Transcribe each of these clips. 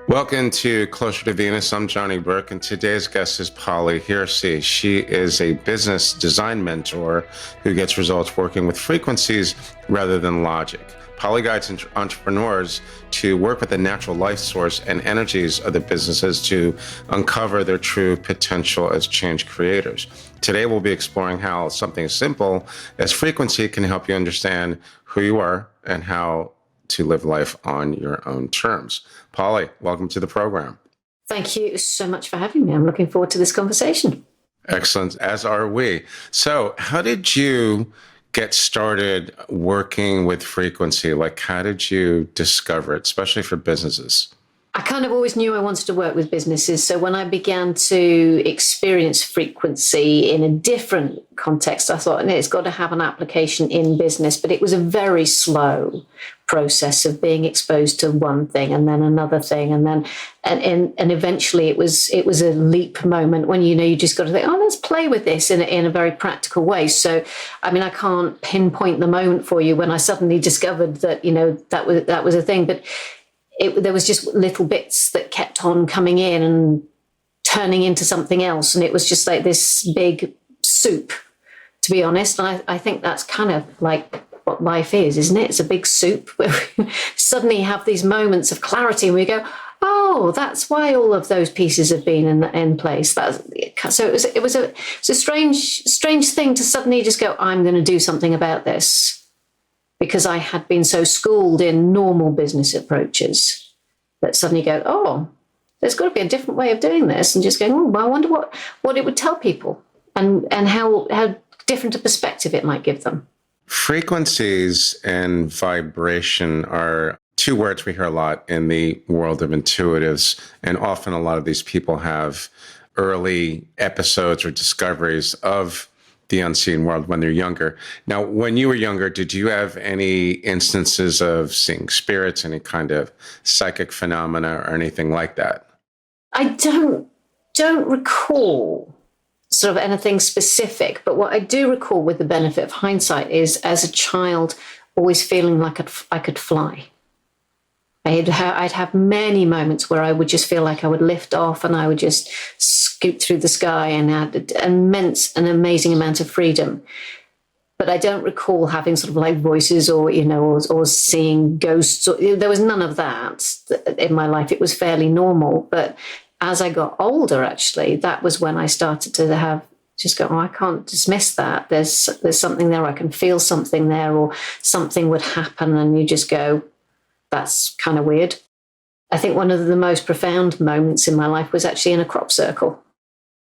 Welcome to Closer to Venus. I'm Johnny Burke, and today's guest is Polly Hearsey. She is a business design mentor who gets results working with frequencies rather than logic. Polly guides entrepreneurs to work with the natural life source and energies of the businesses to uncover their true potential as change creators. Today, we'll be exploring how something as simple as frequency can help you understand who you are and how to live life on your own terms. Polly, welcome to the program. Thank you so much for having me. I'm looking forward to this conversation. Excellent, as are we. So how did you get started working with frequency? Like, how did you discover it, especially for businesses? I kind of always knew I wanted to work with businesses. So when I began to experience frequency in a different context, I thought, it's got to have an application in business. But it was a very slow process of being exposed to one thing and then another thing. And eventually it was a leap moment when, you just got to think, let's play with this in a very practical way. So, I can't pinpoint the moment for you when I suddenly discovered that, that was a thing. But there was just little bits that kept on coming in and turning into something else. And it was just like this big soup, to be honest. And I think that's kind of like what life is, isn't it? It's a big soup where we suddenly have these moments of clarity and we go, oh, that's why all of those pieces have been in place. So it was a strange thing to suddenly just go, I'm going to do something about this. Because I had been so schooled in normal business approaches that suddenly go, there's got to be a different way of doing this, and just going, I wonder what it would tell people and how different a perspective it might give them. Frequencies and vibration are two words we hear a lot in the world of intuitives, and often a lot of these people have early episodes or discoveries of the unseen world when they're younger. Now, when you were younger, did you have any instances of seeing spirits, any kind of psychic phenomena or anything like that? I don't recall sort of anything specific, but what I do recall with the benefit of hindsight is, as a child, always feeling like I could fly. I'd have many moments where I would just feel like I would lift off and I would just scoot through the sky and had an amazing amount of freedom. But I don't recall having sort of like voices or seeing ghosts. There was none of that in my life. It was fairly normal. But as I got older, actually, that was when I started to I can't dismiss that. There's something there. I can feel something there, or something would happen and you just go, that's kind of weird. I think one of the most profound moments in my life was actually in a crop circle.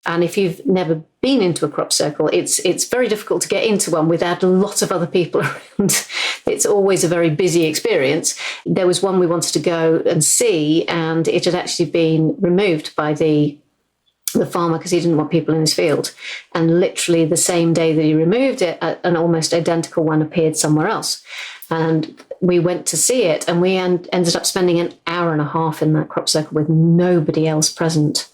And if you've never been into a crop circle, it's very difficult to get into one without a lot of other people around. It's always a very busy experience. There was one we wanted to go and see, and it had actually been removed by the farmer because he didn't want people in his field. And literally the same day that he removed it, an almost identical one appeared somewhere else. And we went to see it, and we ended up spending an hour and a half in that crop circle with nobody else present.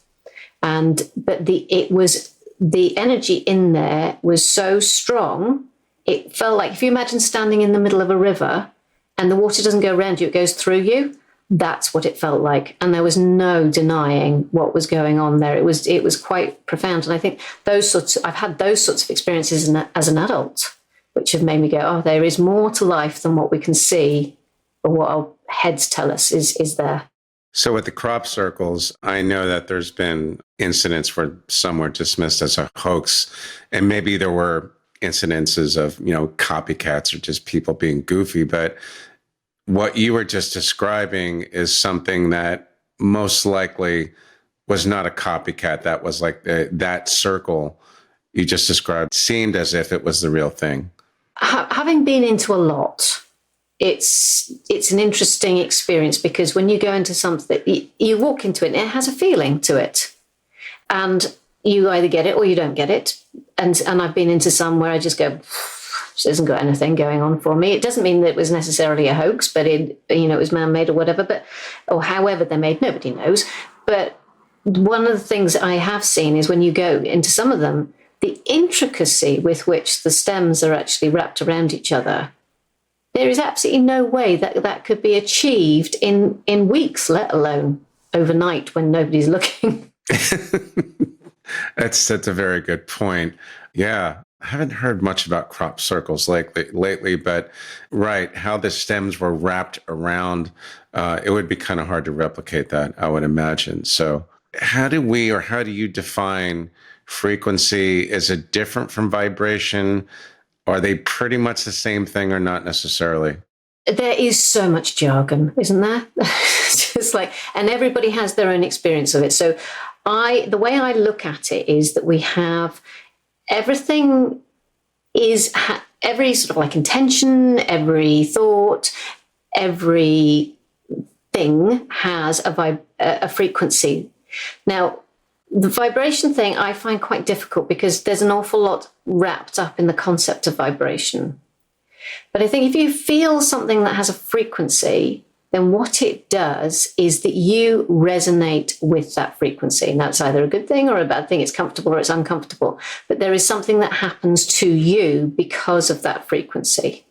But the energy in there was so strong, it felt like, if you imagine standing in the middle of a river and the water doesn't go around you, it goes through you. That's what it felt like. And there was no denying what was going on there. It was quite profound. And I think I've had those sorts of experiences as an adult, which have made me go, there is more to life than what we can see or what our heads tell us is there. So with the crop circles, I know that there's been incidents where some were dismissed as a hoax, and maybe there were incidences of, copycats or just people being goofy. But what you were just describing is something that most likely was not a copycat. That was like that circle you just described seemed as if it was the real thing. Having been into a lot, it's an interesting experience, because when you go into something, you walk into it and it has a feeling to it. And you either get it or you don't get it. And I've been into some where I just go, this hasn't got anything going on for me. It doesn't mean that it was necessarily a hoax, but it was man-made or whatever, or however they're made, nobody knows. But one of the things I have seen is when you go into some of them, the intricacy with which the stems are actually wrapped around each other There is absolutely no way that that could be achieved in weeks, let alone overnight when nobody's looking. That's a very good point. Yeah. I haven't heard much about crop circles lately, but right, how the stems were wrapped around, it would be kind of hard to replicate that, I would imagine. So, how do you define frequency? Is it different from vibration? Are they pretty much the same thing or not necessarily? There is so much jargon, isn't there? Just like, and everybody has their own experience of it. So the way I look at it is that we have everything every sort of like intention, every thought, every thing has a frequency. Now, the vibration thing I find quite difficult because there's an awful lot wrapped up in the concept of vibration. But I think if you feel something that has a frequency, then what it does is that you resonate with that frequency. And that's either a good thing or a bad thing. It's comfortable or it's uncomfortable. But there is something that happens to you because of that frequency.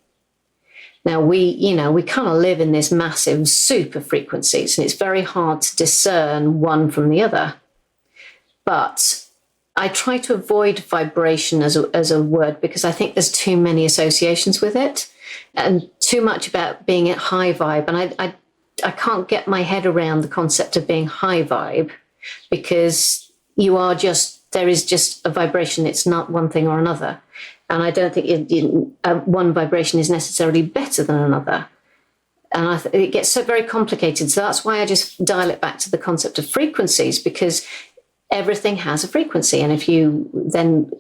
Now, we kind of live in this massive soup of frequencies, and it's very hard to discern one from the other. But I try to avoid vibration as a word because I think there's too many associations with it and too much about being at high vibe. And I can't get my head around the concept of being high vibe because there is just a vibration. It's not one thing or another. And I don't think one vibration is necessarily better than another. And it gets so very complicated. So that's why I just dial it back to the concept of frequencies, because everything has a frequency. And if you then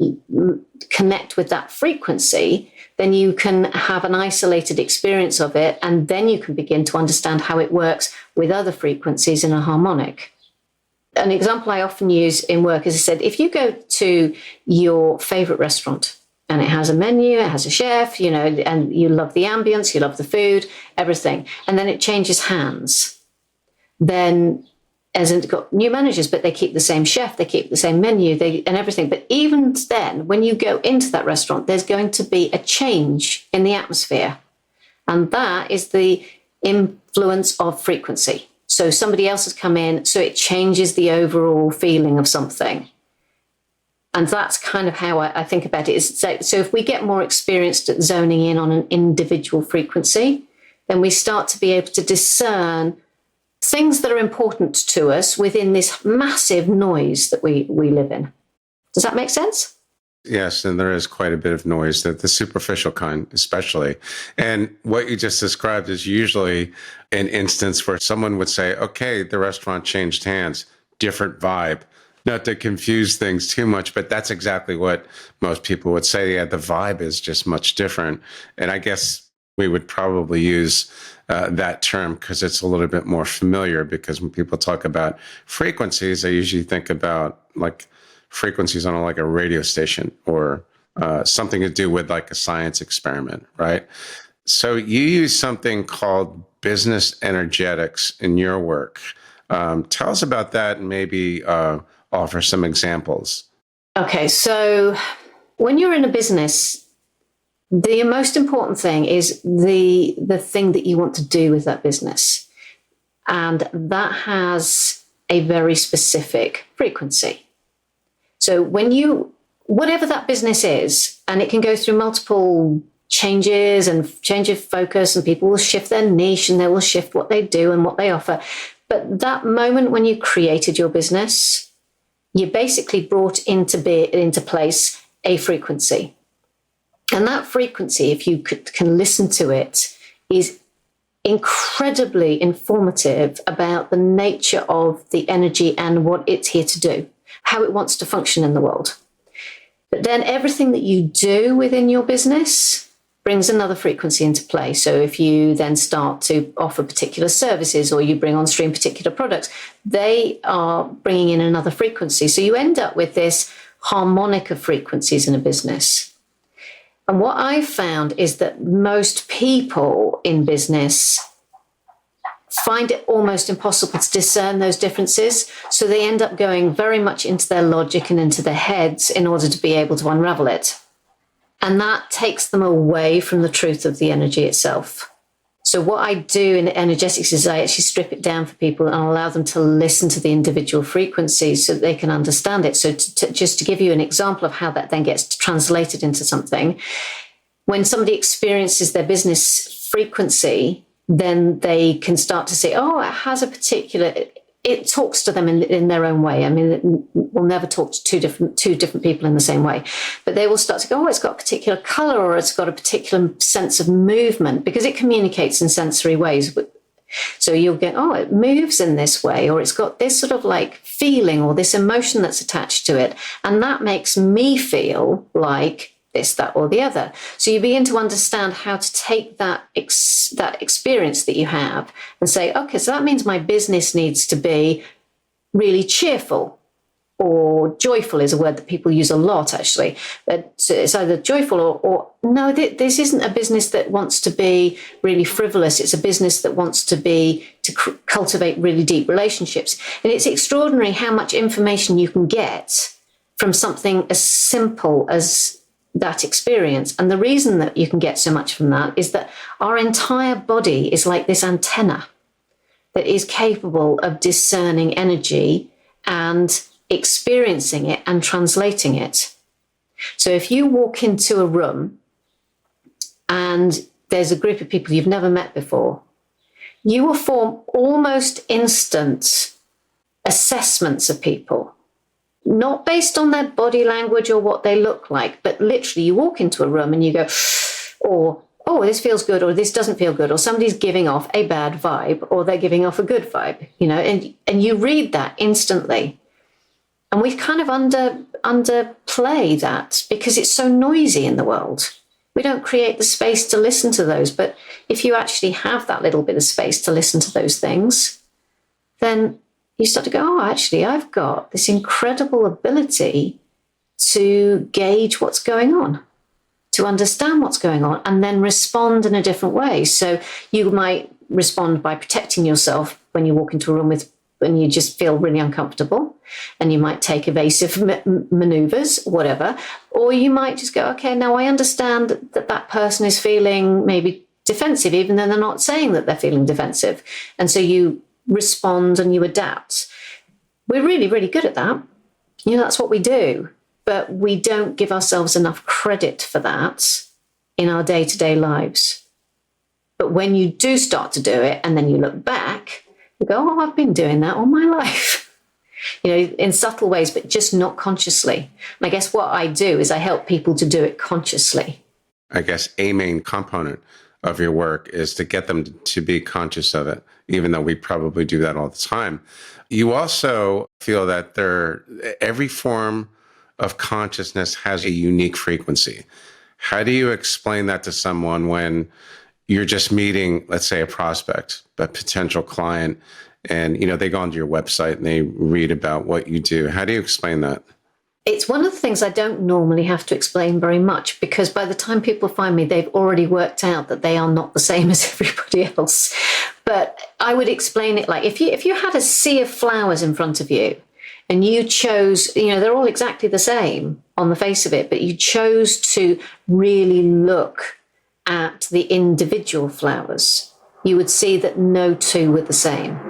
connect with that frequency, then you can have an isolated experience of it. And then you can begin to understand how it works with other frequencies in a harmonic. An example I often use in work is I said, if you go to your favorite restaurant and it has a menu, it has a chef, and you love the ambience, you love the food, everything, and then it changes hands, then as it's got new managers, but they keep the same chef, they keep the same menu, and everything. But even then, when you go into that restaurant, there's going to be a change in the atmosphere. And that is the influence of frequency. So somebody else has come in, so it changes the overall feeling of something. And that's kind of how I think about it. So if we get more experienced at zoning in on an individual frequency, then we start to be able to discern things that are important to us within this massive noise that we live in. Does that make sense? Yes, and there is quite a bit of noise, the superficial kind especially. And what you just described is usually an instance where someone would say, okay, the restaurant changed hands, different vibe. Not to confuse things too much, but that's exactly what most people would say. Yeah, the vibe is just much different. And I guess we would probably use that term because it's a little bit more familiar, because when people talk about frequencies, they usually think about like frequencies on like a radio station or something to do with like a science experiment, right? So you use something called business energetics in your work. Tell us about that and maybe offer some examples. Okay, so when you're in a business, the most important thing is the thing that you want to do with that business. And that has a very specific frequency. So whatever that business is, and it can go through multiple changes and change of focus, and people will shift their niche and they will shift what they do and what they offer. But that moment when you created your business, you basically brought into place a frequency. And that frequency, if you can listen to it, is incredibly informative about the nature of the energy and what it's here to do, how it wants to function in the world. But then everything that you do within your business brings another frequency into play. So if you then start to offer particular services or you bring on stream particular products, they are bringing in another frequency. So you end up with this harmonic of frequencies in a business. And what I've found is that most people in business find it almost impossible to discern those differences. So they end up going very much into their logic and into their heads in order to be able to unravel it. And that takes them away from the truth of the energy itself. So what I do in energetics is I actually strip it down for people and allow them to listen to the individual frequencies so that they can understand it. So just to give you an example of how that then gets translated into something, when somebody experiences their business frequency, then they can start to say, oh, it has a particular, it talks to them in their own way. I mean, we'll never talk to two different people in the same way, but they will start to go, oh, it's got a particular color, or it's got a particular sense of movement, because it communicates in sensory ways. So you'll get, oh, it moves in this way, or it's got this sort of like feeling or this emotion that's attached to it. And that makes me feel like this, that, or the other. So you begin to understand how to take that experience that you have and say, okay, so that means my business needs to be really cheerful, or joyful is a word that people use a lot, actually. It's either joyful or no, this isn't a business that wants to be really frivolous. It's a business that wants to cultivate really deep relationships. And it's extraordinary how much information you can get from something as simple as that experience. And the reason that you can get so much from that is that our entire body is like this antenna that is capable of discerning energy and experiencing it and translating it. So if you walk into a room and there's a group of people you've never met before, you will form almost instant assessments of people, not based on their body language or what they look like, but literally you walk into a room and you go, or, oh, this feels good, or this doesn't feel good, or somebody's giving off a bad vibe, or they're giving off a good vibe, and you read that instantly. And we kind of underplay that because it's so noisy in the world. We don't create the space to listen to those. But if you actually have that little bit of space to listen to those things, then you start to go, oh, actually, I've got this incredible ability to gauge what's going on, to understand what's going on, and then respond in a different way. So you might respond by protecting yourself when you walk into a room when you just feel really uncomfortable, and you might take evasive maneuvers, whatever. Or you might just go, okay, now I understand that person is feeling maybe defensive, even though they're not saying that they're feeling defensive. And so you respond and you adapt. We're really, really good at that. That's what we do. But we don't give ourselves enough credit for that in our day-to-day lives. But when you do start to do it, and then you look back, you go, oh, I've been doing that all my life, in subtle ways, but just not consciously. And I guess what I do is I help people to do it consciously. I guess a main component of your work is to get them to be conscious of it, even though we probably do that all the time. You also feel that every form of consciousness has a unique frequency. How do you explain that to someone when you're just meeting, let's say, a prospect, a potential client, and they go onto your website and they read about what you do? How do you explain that? It's one of the things I don't normally have to explain very much, because by the time people find me, they've already worked out that they are not the same as everybody else. But I would explain it like if you had a sea of flowers in front of you and you chose, they're all exactly the same on the face of it, but you chose to really look at the individual flowers, you would see that no two were the same.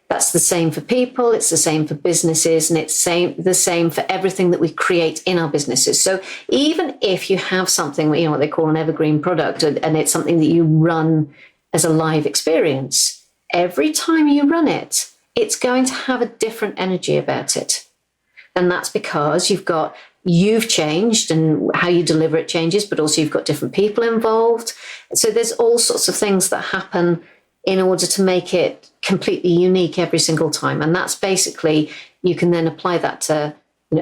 That's the same for people, it's the same for businesses, and it's the same for everything that we create in our businesses. So even if you have something, what they call an evergreen product, and it's something that you run as a live experience, every time you run it, it's going to have a different energy about it. And that's because you've changed and how you deliver it changes, but also you've got different people involved. So there's all sorts of things that happen in order to make it completely unique every single time. And that's basically, you can then apply that to,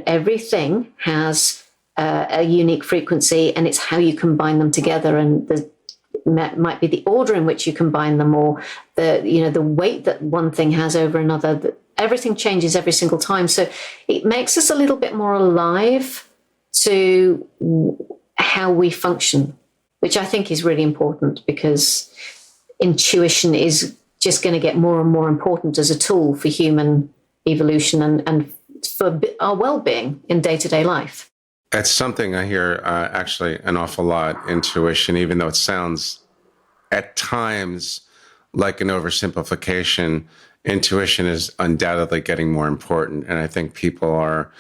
everything has a unique frequency, and it's how you combine them together, and might be the order in which you combine them, or the weight that one thing has over another. Everything changes every single time. So it makes us a little bit more alive to how we function, which I think is really important, because intuition is just going to get more and more important as a tool for human evolution and for our well-being in day-to-day life. That's something I hear actually an awful lot, intuition, even though it sounds at times like an oversimplification. Intuition is undoubtedly getting more important. And I think people are,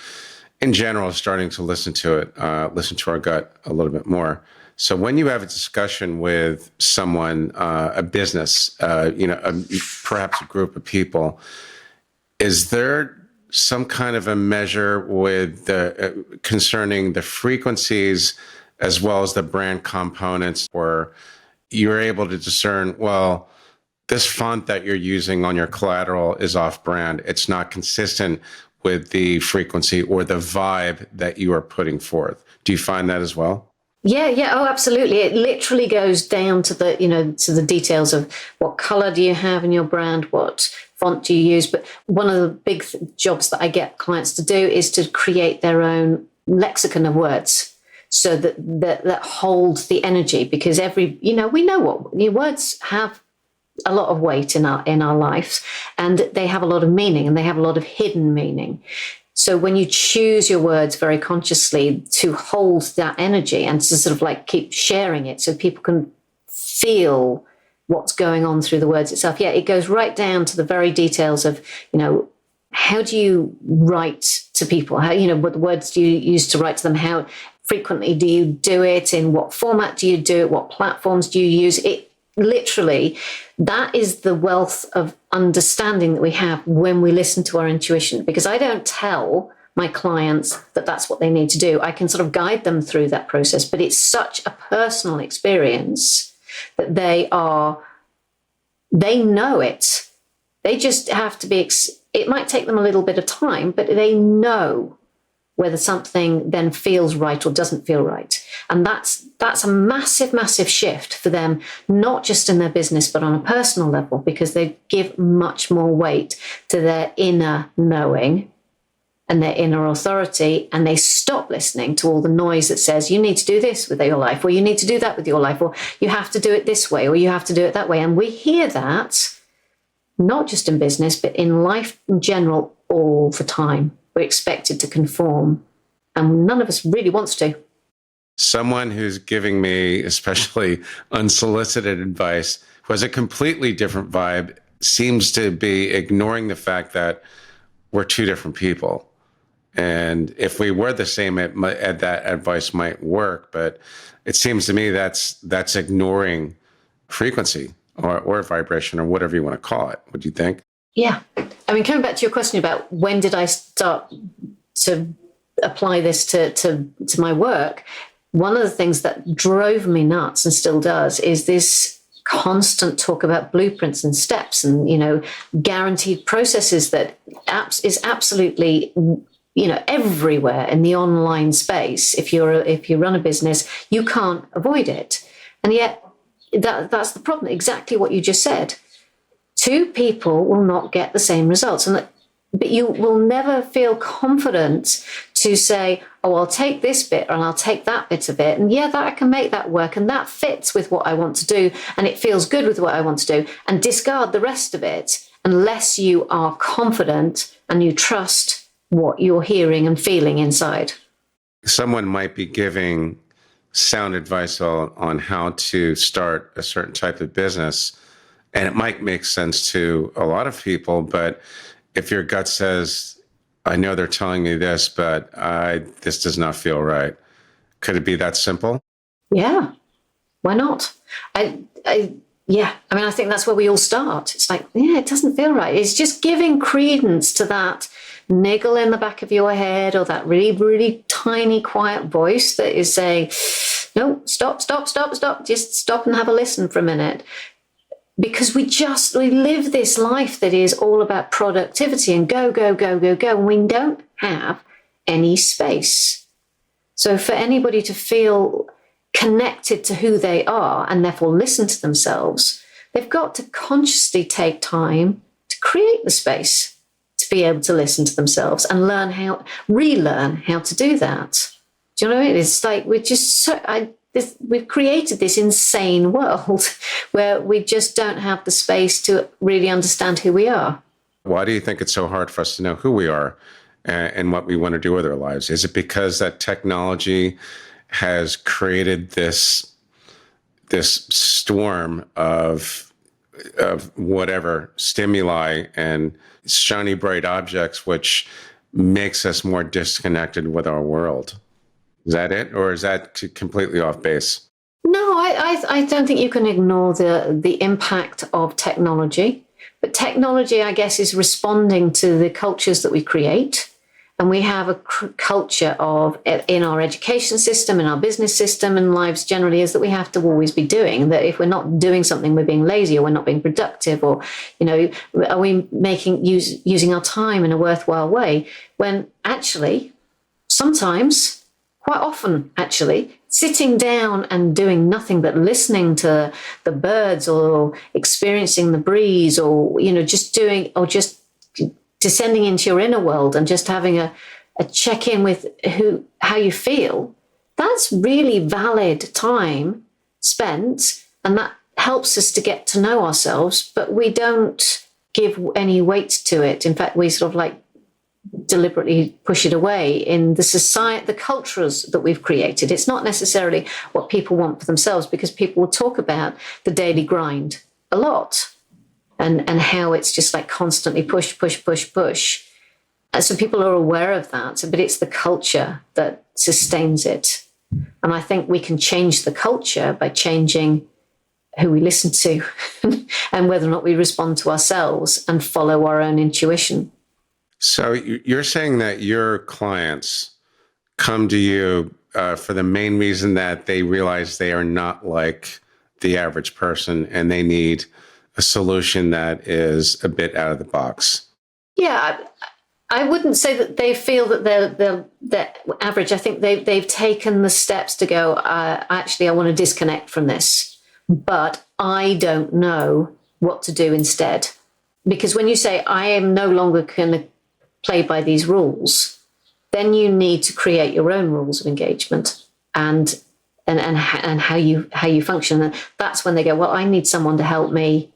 in general, starting to listen to it, listen to our gut a little bit more. So when you have a discussion with someone, a business, perhaps a group of people, is there some kind of a measure with the concerning the frequencies as well as the brand components, where you're able to discern, well, this font that you're using on your collateral is off brand. It's not consistent with the frequency or the vibe that you are putting forth. Do you find that as well? Yeah, yeah, oh, absolutely. It literally goes down to the, to the details of what color do you have in your brand, what font do you use. But one of the big jobs that I get clients to do is to create their own lexicon of words, so that hold the energy, because we know what words have a lot of weight in our lives, and they have a lot of meaning, and they have a lot of hidden meaning. So when you choose your words very consciously to hold that energy and to sort of like keep sharing it so people can feel what's going on through the words itself. Yeah, it goes right down to the very details of, how do you write to people? How, what words do you use to write to them? How frequently do you do it? In what format do you do it? What platforms do you use? It literally, that is the wealth of understanding that we have when we listen to our intuition, because I don't tell my clients that that's what they need to do. I can sort of guide them through that process, but it's such a personal experience that they know it. They just have to be, it might take them a little bit of time, but they know whether something then feels right or doesn't feel right. And that's a massive, massive shift for them, not just in their business, but on a personal level, because they give much more weight to their inner knowing and their inner authority, and they stop listening to all the noise that says, you need to do this with your life, or you need to do that with your life, or you have to do it this way, or you have to do it that way. And we hear that, not just in business, but in life in general, all the time. We're expected to conform, and none of us really wants to. Someone who's giving me, especially unsolicited advice, who has a completely different vibe, seems to be ignoring the fact that we're two different people. And if we were the same, that advice might work. But it seems to me that's ignoring frequency or vibration or whatever you want to call it. What do you think? Yeah. I mean, coming back to your question about when did I start to apply this to my work, one of the things that drove me nuts and still does is this constant talk about blueprints and steps and, guaranteed processes that is absolutely, everywhere in the online space. If you run a business, you can't avoid it. And yet that's the problem. Exactly what you just said. Two people will not get the same results. But you will never feel confident to say, oh, I'll take this bit and I'll take that bit of it. And yeah, that I can make that work. And that fits with what I want to do. And it feels good with what I want to do. And discard the rest of it unless you are confident and you trust what you're hearing and feeling inside. Someone might be giving sound advice on how to start a certain type of business. And it might make sense to a lot of people, but if your gut says, I know they're telling me this, but this does not feel right. Could it be that simple? Yeah. Why not? Yeah. I mean, I think that's where we all start. It's like, yeah, it doesn't feel right. It's just giving credence to that niggle in the back of your head, or that really, really tiny, quiet voice that is saying, no, stop. Just stop and have a listen for a minute. Because we live this life that is all about productivity and go, and we don't have any space. So for anybody to feel connected to who they are and therefore listen to themselves, they've got to consciously take time to create the space to be able to listen to themselves and relearn how to do that. Do you know what I mean? It's like we've created this insane world where we just don't have the space to really understand who we are. Why do you think it's so hard for us to know who we are and what we want to do with our lives? Is it because that technology has created this storm of whatever stimuli and shiny bright objects, which makes us more disconnected with our world? Is that it, or is that completely off base? No, I don't think you can ignore the impact of technology. But technology, I guess, is responding to the cultures that we create. And we have a culture of, in our education system, in our business system, and lives generally, is that we have to always be doing. That if we're not doing something, we're being lazy, or we're not being productive, or, are we using our time in a worthwhile way? When actually, sometimes, quite often, actually, sitting down and doing nothing but listening to the birds or experiencing the breeze, or, just descending into your inner world and just having a check-in with how you feel, that's really valid time spent, and that helps us to get to know ourselves, but we don't give any weight to it. In fact, we sort of deliberately push it away in the society, the cultures that we've created. It's not necessarily what people want for themselves, because people will talk about the daily grind a lot, and how it's just constantly push. And so people are aware of that, but it's the culture that sustains it. And I think we can change the culture by changing who we listen to and whether or not we respond to ourselves and follow our own intuition. So you're saying that your clients come to you for the main reason that they realize they are not like the average person, and they need a solution that is a bit out of the box. Yeah, I wouldn't say that they feel that they're average. I think they've taken the steps to go, actually, I want to disconnect from this, but I don't know what to do instead. Because when you say, I am no longer going to play by these rules, then you need to create your own rules of engagement and how you function. And that's when they go, well, I need someone to help me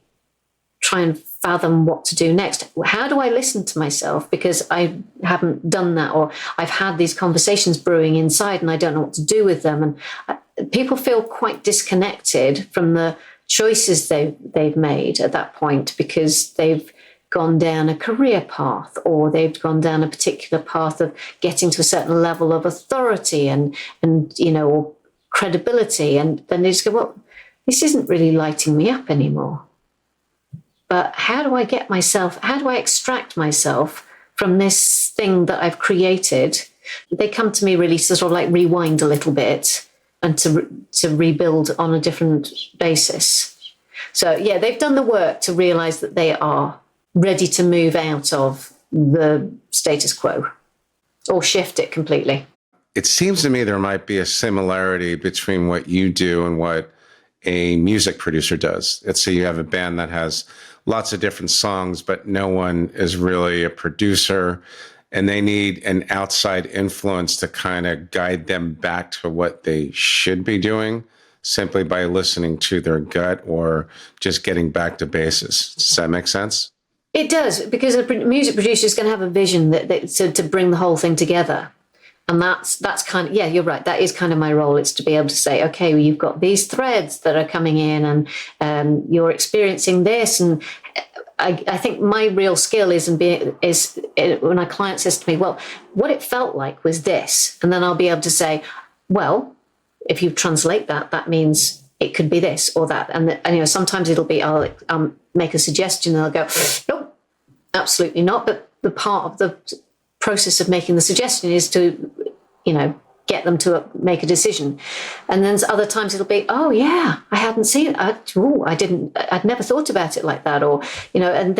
try and fathom what to do next. How do I listen to myself? Because I haven't done that, or I've had these conversations brewing inside and I don't know what to do with them. And people feel quite disconnected from the choices they've made at that point, because they've gone down a career path, or they've gone down a particular path of getting to a certain level of authority and or credibility. And then they just go, well, this isn't really lighting me up anymore. But how do I extract myself from this thing that I've created? They come to me really to sort of rewind a little bit and to rebuild on a different basis. So yeah, they've done the work to realize that they are ready to move out of the status quo or shift it completely. It seems to me there might be a similarity between what you do and what a music producer does. Let's say you have a band that has lots of different songs, but no one is really a producer, and they need an outside influence to kind of guide them back to what they should be doing, simply by listening to their gut or just getting back to basis. Does that make sense? It does, because a music producer is going to have a vision to bring the whole thing together. And that's kind of, yeah, you're right. That is kind of my role. It's to be able to say, okay, well, you've got these threads that are coming in, and you're experiencing this. And I think my real skill is when a client says to me, well, what it felt like was this. And then I'll be able to say, well, if you translate that, that means it could be this or that. And sometimes it'll be, I'll make a suggestion and they'll go, nope, absolutely not. But the part of the process of making the suggestion is to, get them to make a decision. And then other times it'll be, oh yeah, I hadn't seen it. I'd never thought about it like that. Or, and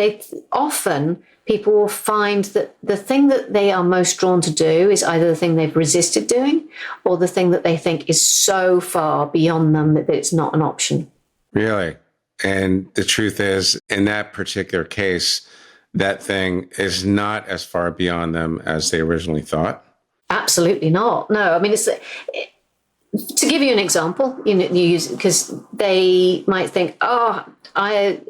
people will find that the thing that they are most drawn to do is either the thing they've resisted doing, or the thing that they think is so far beyond them that it's not an option. Really? And the truth is, in that particular case, that thing is not as far beyond them as they originally thought? Absolutely not. No, I mean, to give you an example, because they might think, oh, I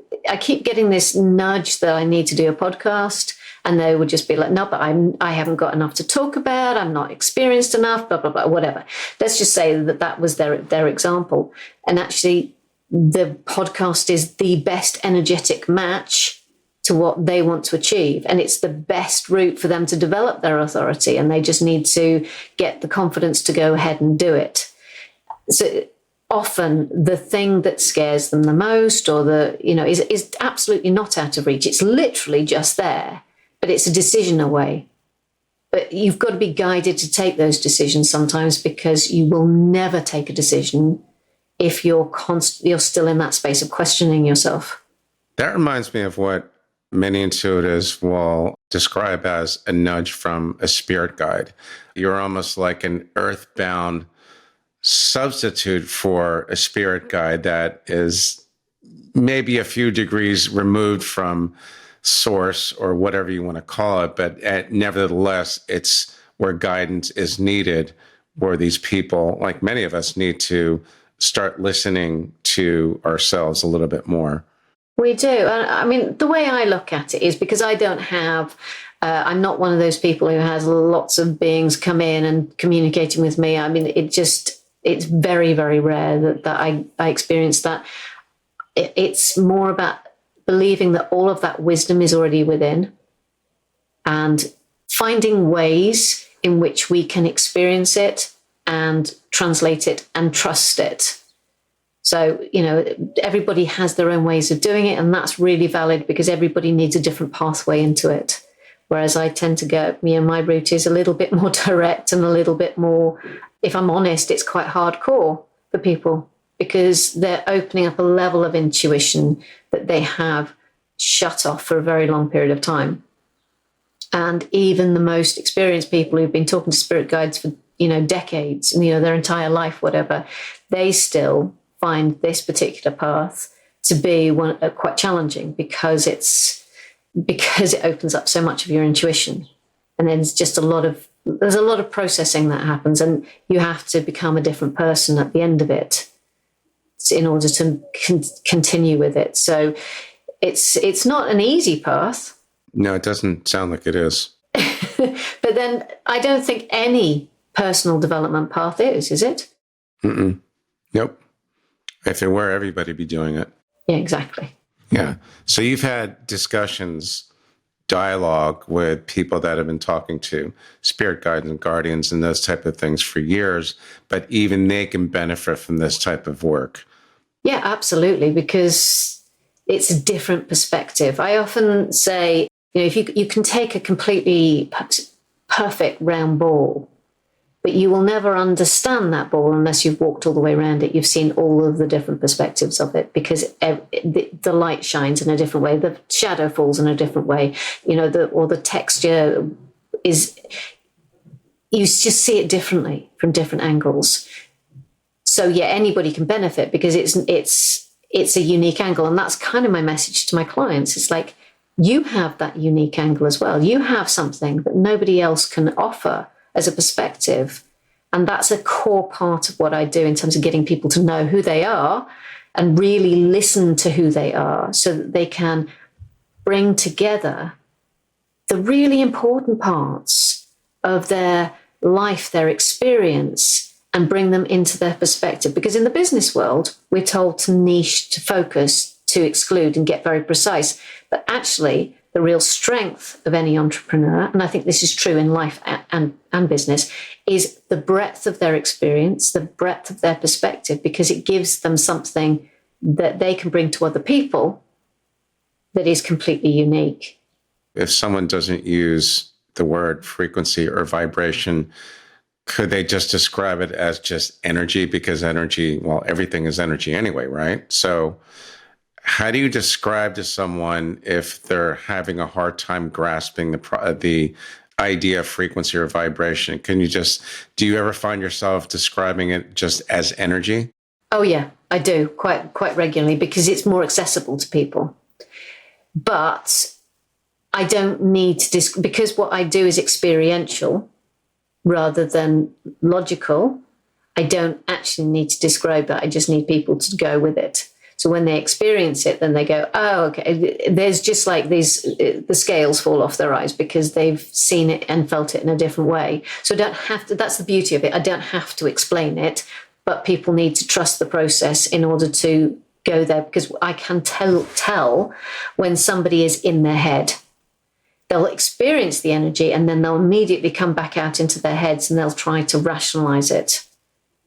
keep getting this nudge that I need to do a podcast, And they would just be like, no, but I haven't got enough to talk about. I'm not experienced enough, blah, blah, blah, whatever. Let's just say that that was their example. And actually, the podcast is the best energetic match to what they want to achieve. And it's the best route for them to develop their authority. And they just need to get the confidence to go ahead and do it. So often the thing that scares them the most or is absolutely not out of reach. It's literally just there, but it's a decision away. But you've got to be guided to take those decisions sometimes, because you will never take a decision if you're still in that space of questioning yourself. That reminds me of what many intuitives will describe as a nudge from a spirit guide. You're almost like an earthbound substitute for a spirit guide that is maybe a few degrees removed from source or whatever you want to call it, but nevertheless, it's where guidance is needed, where these people, like many of us, need to start listening to ourselves a little bit more. We do. I mean, the way I look at it is because I don't have, I'm not one of those people who has lots of beings come in and communicating with me. I mean, it's very, very rare that I experience that. It's more about believing that all of that wisdom is already within and finding ways in which we can experience it and translate it and trust it. So, everybody has their own ways of doing it, and that's really valid because everybody needs a different pathway into it. Whereas I tend to go, my route is a little bit more direct and a little bit more, if I'm honest, it's quite hardcore for people because they're opening up a level of intuition that they have shut off for a very long period of time. And even the most experienced people who've been talking to spirit guides for, decades, their entire life, whatever, they still find this particular path to be quite challenging because it opens up so much of your intuition. And then there's a lot of processing that happens, and you have to become a different person at the end of it in order to continue with it. So it's not an easy path. No, it doesn't sound like it is. But then I don't think any personal development path is it? Mm-mm. Nope. If it were, everybody'd be doing it. Yeah, exactly. Yeah. So you've had discussions, dialogue with people that have been talking to spirit guides and guardians and those type of things for years, but even they can benefit from this type of work. Yeah, absolutely, because it's a different perspective. I often say, if you can take a completely perfect round ball, but you will never understand that ball unless you've walked all the way around it. You've seen all of the different perspectives of it because the light shines in a different way. The shadow falls in a different way, or the texture is, you just see it differently from different angles. So yeah, anybody can benefit because it's a unique angle. And that's kind of my message to my clients. It's like, you have that unique angle as well. You have something that nobody else can offer as a perspective. And that's a core part of what I do in terms of getting people to know who they are and really listen to who they are so that they can bring together the really important parts of their life, their experience, and bring them into their perspective. Because in the business world, we're told to niche, to focus, to exclude and get very precise. But actually, the real strength of any entrepreneur, and I think this is true in life and business, is the breadth of their experience, the breadth of their perspective, because it gives them something that they can bring to other people that is completely unique. If someone doesn't use the word frequency or vibration, could they just describe it as just energy? Because energy, well, everything is energy anyway, right? So how do you describe to someone if they're having a hard time grasping the idea of frequency or vibration? Do you ever find yourself describing it just as energy? Oh yeah, I do quite regularly because it's more accessible to people. But I don't need to, because what I do is experiential rather than logical. I don't actually need to describe that. I just need people to go with it. So when they experience it, then they go, oh, okay. There's just like the scales fall off their eyes because they've seen it and felt it in a different way. So I don't have to, that's the beauty of it. I don't have to explain it, but people need to trust the process in order to go there, because I can tell when somebody is in their head. They'll experience the energy and then they'll immediately come back out into their heads and they'll try to rationalize it.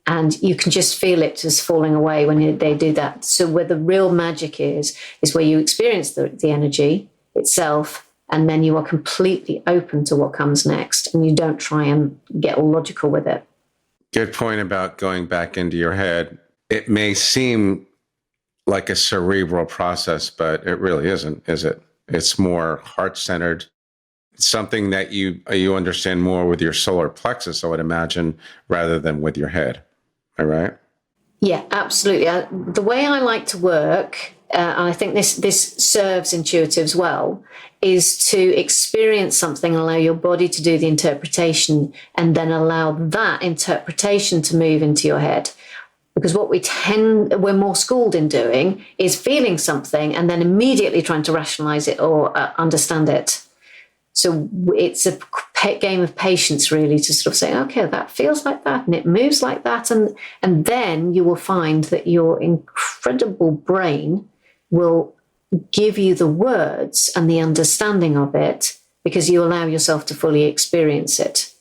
And you can just feel it just falling away when they do that. So where the real magic is where you experience the energy itself, and then you are completely open to what comes next, and you don't try and get all logical with it. Good point about going back into your head. It may seem like a cerebral process, but it really isn't, is it? It's more heart-centered. It's something that you understand more with your solar plexus, I would imagine, rather than with your head. Am I right? Yeah, absolutely. The way I like to work, and I think this serves intuitives well, is to experience something, allow your body to do the interpretation, and then allow that interpretation to move into your head. Because what we're more schooled in doing is feeling something and then immediately trying to rationalize it or understand it. So it's a game of patience, really, to sort of say, okay, that feels like that and it moves like that. And then you will find that your incredible brain will give you the words and the understanding of it because you allow yourself to fully experience it.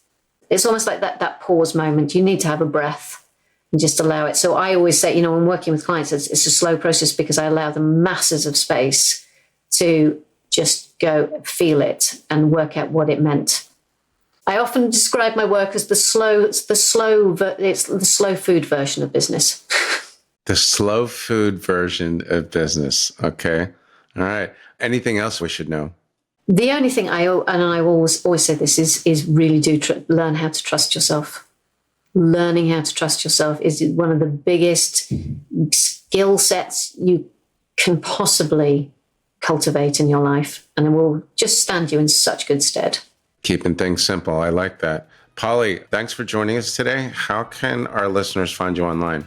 It's almost like that pause moment. You need to have a breath and just allow it. So I always say, when working with clients, it's a slow process because I allow them masses of space to just go feel it and work out what it meant. I often describe my work as the slow food version of business. The slow food version of business. Okay. All right. Anything else we should know? The only thing I always say this is really learn how to trust yourself. Learning how to trust yourself is one of the biggest skill sets you can possibly cultivate in your life, and it will just stand you in such good stead. Keeping things simple. I like that. Polly, thanks for joining us today. How can our listeners find you online?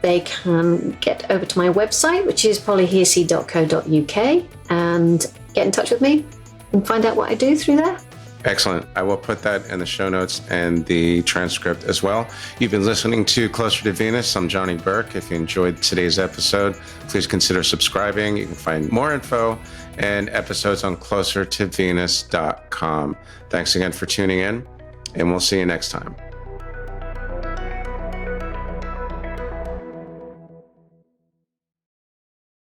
They can get over to my website, which is pollyhearsey.co.uk, and get in touch with me and find out what I do through there. Excellent. I will put that in the show notes and the transcript as well. You've been listening to Closer to Venus. I'm Johnny Burke. If you enjoyed today's episode, please consider subscribing. You can find more info and episodes on closertovenus.com. Thanks again for tuning in, and we'll see you next time.